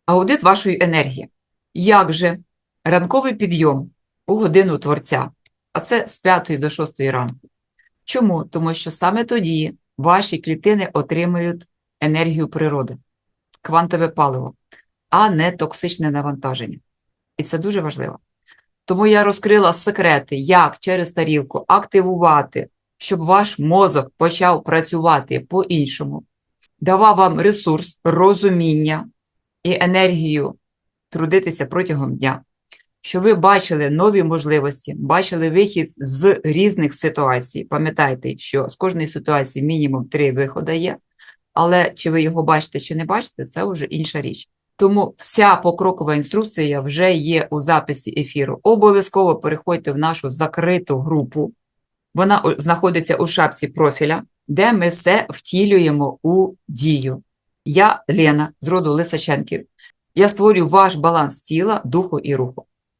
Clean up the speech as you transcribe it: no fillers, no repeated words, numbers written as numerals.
Аудит вашої енергії. Як же ранковий підйом у годину Творця, а це з 5 до 6 ранку. Чому? Тому що саме тоді ваші клітини отримують енергію природи, квантове паливо, а не токсичне навантаження. І це дуже важливо. Тому я розкрила секрети, як через тарілку активувати, щоб ваш мозок почав працювати по-іншому, давав вам ресурс, розуміння і енергію трудитися протягом дня, щоб ви бачили нові можливості, бачили вихід з різних ситуацій. Пам'ятайте, що з кожної ситуації мінімум 3 виходи є, але чи ви його бачите, чи не бачите, це вже інша річ. Тому вся покрокова інструкція вже є у записі ефіру. Обов'язково переходьте в нашу закриту групу. Вона знаходиться у шапці профіля, де ми все втілюємо у дію. Я Лена з роду Лисаченків. Я створюю ваш баланс тіла, духу і руху.